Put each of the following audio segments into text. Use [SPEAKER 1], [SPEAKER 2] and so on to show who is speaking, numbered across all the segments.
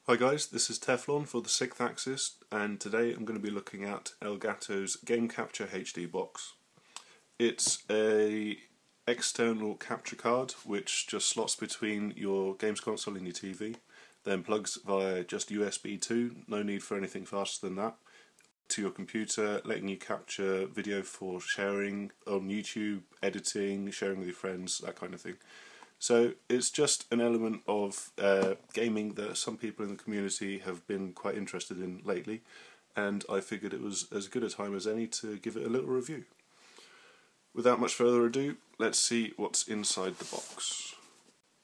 [SPEAKER 1] Hi guys, this is Teflon for the 6th Axis, and today I'm going to be looking at Elgato's Game Capture HD box. It's a external capture card which just slots between your games console and your TV, then plugs via just USB 2, no need for anything faster than that, to your computer, letting you capture video for sharing on YouTube, editing, sharing with your friends, that kind of thing. So it's just an element of gaming that some people in the community have been quite interested in lately, and I figured it was as good a time as any to give it a little review. Without much further ado, let's see what's inside the box.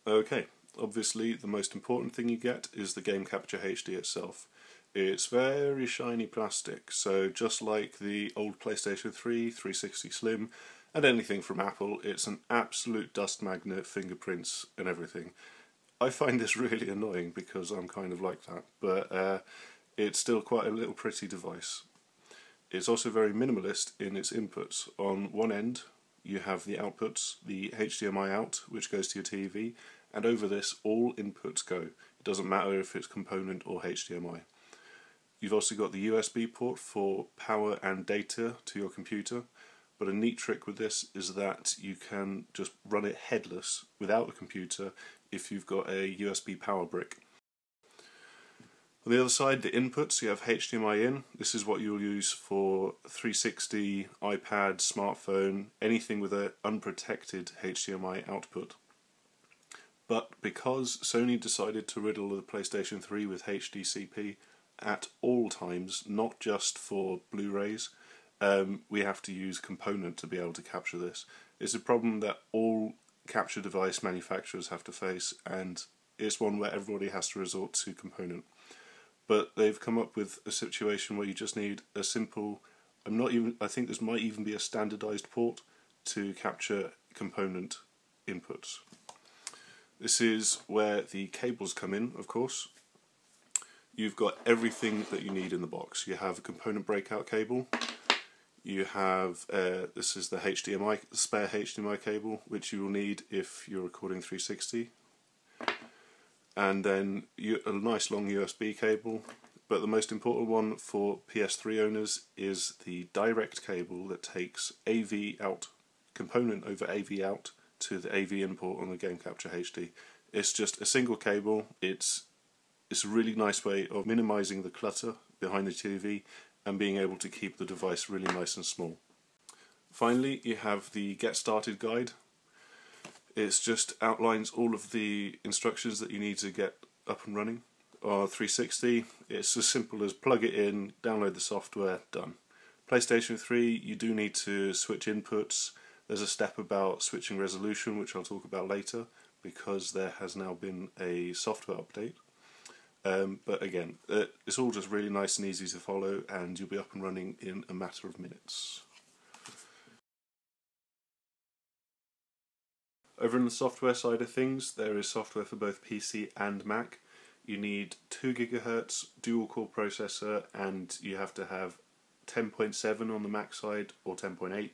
[SPEAKER 1] Okay, obviously the most important thing you get is the Game Capture HD itself. It's very shiny plastic, so just like the old PlayStation 3, 360 Slim, and anything from Apple, it's an absolute dust magnet, fingerprints and everything. I find this really annoying because I'm kind of like that, but it's still quite a little pretty device. It's also very minimalist in its inputs. On one end you have the outputs, the HDMI out, which goes to your TV, and over this all inputs go. It doesn't matter if it's component or HDMI. You've also got the USB port for power and data to your computer. But a neat trick with this is that you can just run it headless without a computer if you've got a USB power brick. On the other side, the inputs, you have HDMI in. This is what you'll use for 360, iPad, smartphone, anything with an unprotected HDMI output. But because Sony decided to riddle the PlayStation 3 with HDCP at all times, not just for Blu-rays, we have to use component to be able to capture this. It's a problem that all capture device manufacturers have to face, and it's one where everybody has to resort to component. But they've come up with a situation where you just need a simple, I think this might even be a standardized port to capture component inputs. This is where the cables come in, of course. You've got everything that you need in the box. You have a component breakout cable. You have, this is the HDMI, the spare HDMI cable, which you will need if you're recording 360. And then a nice long USB cable, but the most important one for PS3 owners is the direct cable that takes AV out, component over AV out, to the AV input on the Game Capture HD. It's just a single cable. It's a really nice way of minimizing the clutter behind the TV and being able to keep the device really nice and small. Finally, you have the Get Started guide. It just outlines all of the instructions that you need to get up and running. On 360, it's as simple as plug it in, download the software, done. PlayStation 3, you do need to switch inputs. There's a step about switching resolution, which I'll talk about later, because there has now been a software update. But again, it's all just really nice and easy to follow, and you'll be up and running in a matter of minutes. Over in the software side of things, there is software for both PC and Mac. You need 2 GHz dual core processor, and you have to have 10.7 on the Mac side or 10.8,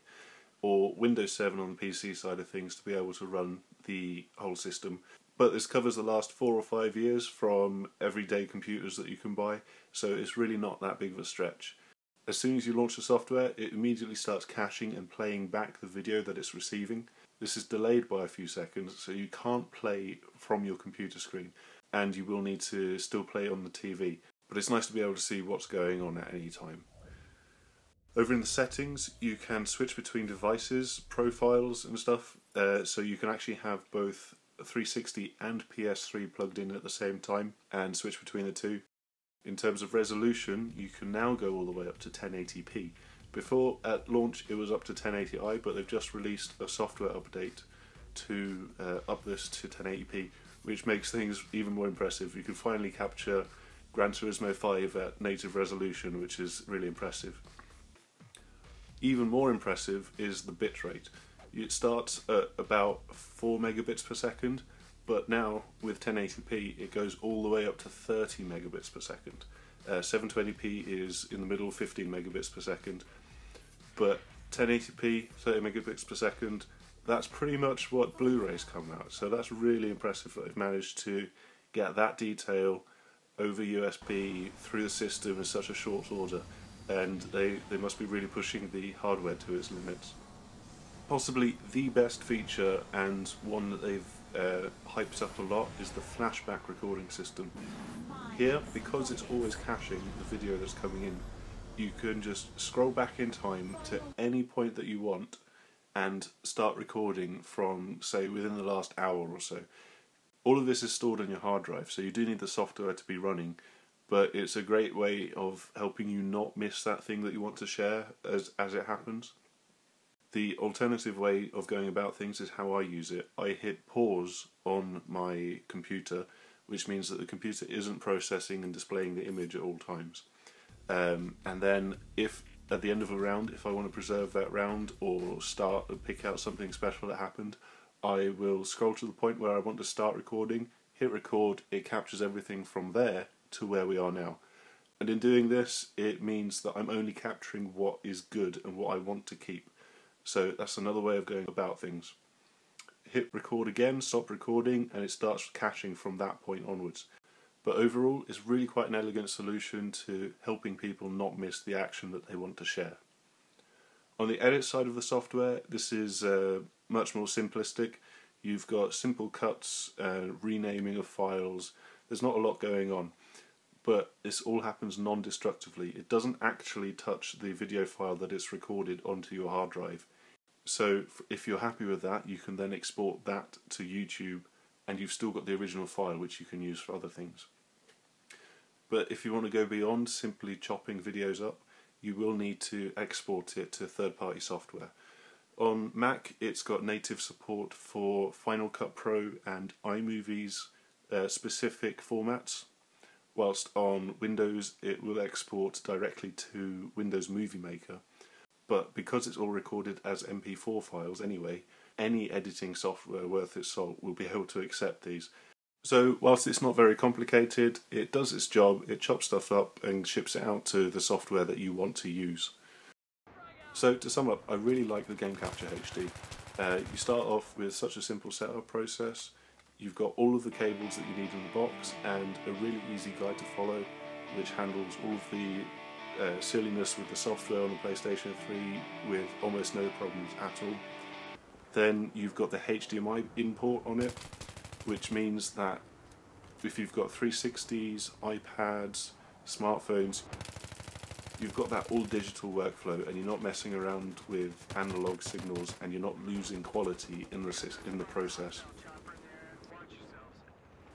[SPEAKER 1] or Windows 7 on the PC side of things to be able to run the whole system. But this covers the last 4 or 5 years from everyday computers that you can buy, so it's really not that big of a stretch. As soon as you launch the software, it immediately starts caching and playing back the video that it's receiving. This is delayed by a few seconds, so you can't play from your computer screen, and you will need to still play on the TV. But it's nice to be able to see what's going on at any time. Over in the settings, you can switch between devices, profiles and stuff, so you can actually have both 360 and PS3 plugged in at the same time and switch between the two. In terms of resolution, you can now go all the way up to 1080p. Before, at launch, it was up to 1080i, but they've just released a software update to up this to 1080p, which makes things even more impressive. You can finally capture Gran Turismo 5 at native resolution, which is really impressive. Even more impressive is the bitrate. It starts at about 4 megabits per second, but now with 1080p it goes all the way up to 30 megabits per second. 720p is in the middle, 15 megabits per second, but 1080p, 30 megabits per second, that's pretty much what Blu-rays come out, so that's really impressive that they've managed to get that detail over USB through the system in such a short order, and they must be really pushing the hardware to its limits. Possibly the best feature, and one that they've hyped up a lot, is the flashback recording system. Here, because it's always caching the video that's coming in, you can just scroll back in time to any point that you want and start recording from, say, within the last hour or so. All of this is stored on your hard drive, so you do need the software to be running, but it's a great way of helping you not miss that thing that you want to share as it happens. The alternative way of going about things is how I use it. I hit pause on my computer, which means that the computer isn't processing and displaying the image at all times. And then if at the end of a round, if I want to preserve that round or start and pick out something special that happened, I will scroll to the point where I want to start recording, hit record, it captures everything from there to where we are now. And in doing this, it means that I'm only capturing what is good and what I want to keep. So that's another way of going about things. Hit record again, stop recording, and it starts caching from that point onwards. But overall, it's really quite an elegant solution to helping people not miss the action that they want to share. On the edit side of the software, this is much more simplistic. You've got simple cuts, renaming of files. There's not a lot going on, but this all happens non-destructively. It doesn't actually touch the video file that it's recorded onto your hard drive. So if you're happy with that, you can then export that to YouTube, and you've still got the original file which you can use for other things. But if you want to go beyond simply chopping videos up, you will need to export it to third-party software. On Mac, it's got native support for Final Cut Pro and iMovie's specific formats, whilst on Windows it will export directly to Windows Movie Maker. But because it's all recorded as MP4 files anyway, any editing software worth its salt will be able to accept these. So whilst it's not very complicated, it does its job, it chops stuff up and ships it out to the software that you want to use. So to sum up, I really like the Game Capture HD. You start off with such a simple setup process. You've got all of the cables that you need in the box and a really easy guide to follow, which handles all of the silliness with the software on the PlayStation 3 with almost no problems at all. Then you've got the HDMI import on it, which means that if you've got 360s, iPads, smartphones, you've got that all digital workflow and you're not messing around with analog signals and you're not losing quality in the process.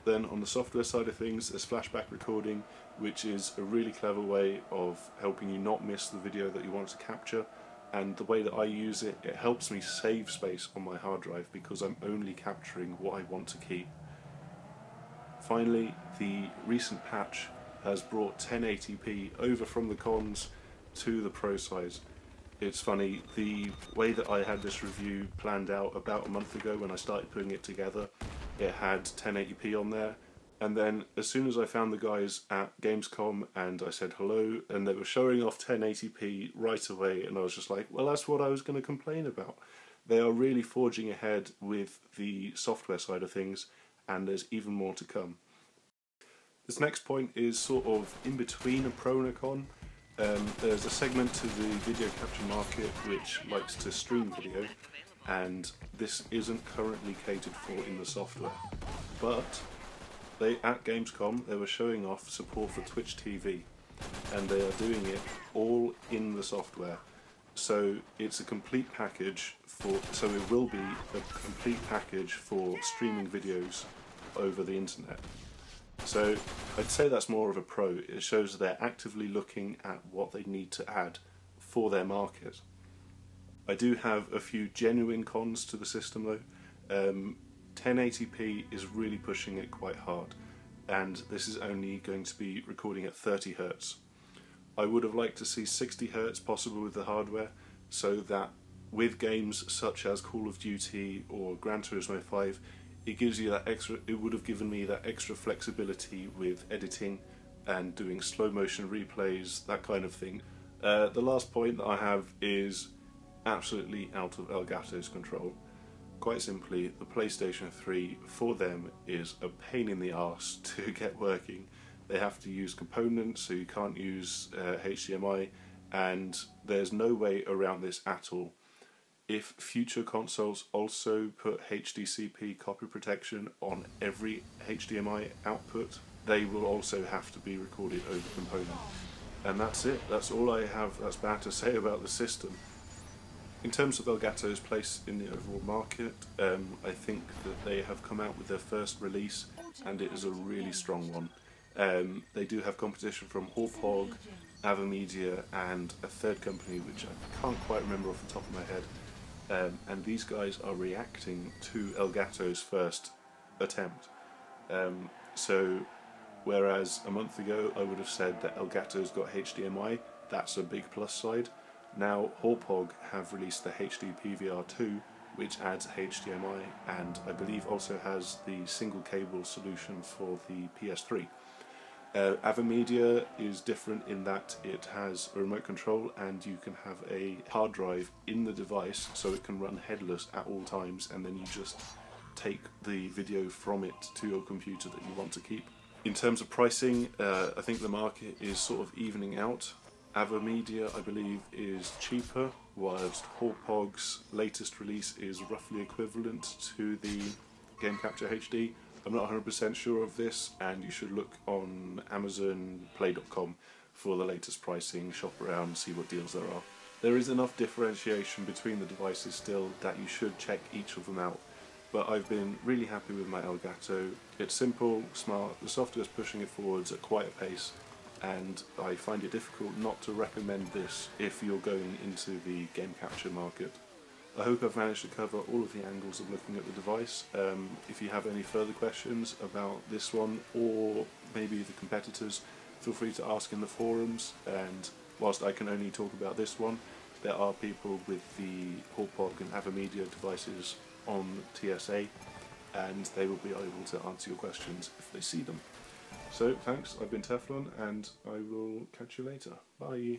[SPEAKER 1] Then on the software side of things, there's flashback recording, which is a really clever way of helping you not miss the video that you want to capture. And the way that I use it, it helps me save space on my hard drive because I'm only capturing what I want to keep. Finally, the recent patch has brought 1080p over from the cons to the pro size. It's funny, the way that I had this review planned out about a month ago when I started putting it together, it had 1080p on there. And then as soon as I found the guys at Gamescom and I said hello, and they were showing off 1080p right away, and I was just like, well, that's what I was going to complain about. They are really forging ahead with the software side of things, and there's even more to come. This next point is sort of in between a pro and a con. There's a segment to the video capture market which likes to stream video, and this isn't currently catered for in the software. But at Gamescom, they were showing off support for Twitch TV, and they are doing it all in the software. So it's a complete package so it will be a complete package for streaming videos over the internet. So I'd say that's more of a pro. It shows they're actively looking at what they need to add for their market. I do have a few genuine cons to the system though. 1080p is really pushing it quite hard, and this is only going to be recording at 30 Hz. I would have liked to see 60 Hz possible with the hardware, so that with games such as Call of Duty or Gran Turismo 5, it gives you that extra. It would have given me that extra flexibility with editing and doing slow motion replays, that kind of thing. The last point that I have is absolutely out of Elgato's control. Quite simply, the PlayStation 3 for them is a pain in the arse to get working. They have to use components, so you can't use HDMI, and there's no way around this at all. If future consoles also put HDCP copy protection on every HDMI output, they will also have to be recorded over component. And that's it. That's all I have that's bad to say about the system. In terms of Elgato's place in the overall market, I think that they have come out with their first release, and it is a really strong one. They do have competition from Hauppauge, AverMedia, and a third company which I can't quite remember off the top of my head. And these guys are reacting to Elgato's first attempt. So whereas a month ago I would have said that Elgato's got HDMI, that's a big plus side. Now Hauppauge have released the HD PVR2, which adds HDMI and I believe also has the single cable solution for the PS3. AverMedia is different in that it has a remote control and you can have a hard drive in the device so it can run headless at all times, and then you just take the video from it to your computer that you want to keep. In terms of pricing, I think the market is sort of evening out. AverMedia, I believe, is cheaper, whilst Hauppauge's latest release is roughly equivalent to the Game Capture HD. I'm not 100% sure of this, and you should look on Amazon Play.com for the latest pricing, shop around, see what deals there are. There is enough differentiation between the devices still that you should check each of them out, but I've been really happy with my Elgato. It's simple, smart, the software's pushing it forwards at quite a pace, and I find it difficult not to recommend this if you're going into the game capture market. I hope I've managed to cover all of the angles of looking at the device. If you have any further questions about this one or maybe the competitors, feel free to ask in the forums, and whilst I can only talk about this one, there are people with the Hauppauge and AverMedia devices on TSA, and they will be able to answer your questions if they see them. So thanks, I've been Teflon, and I will catch you later. Bye.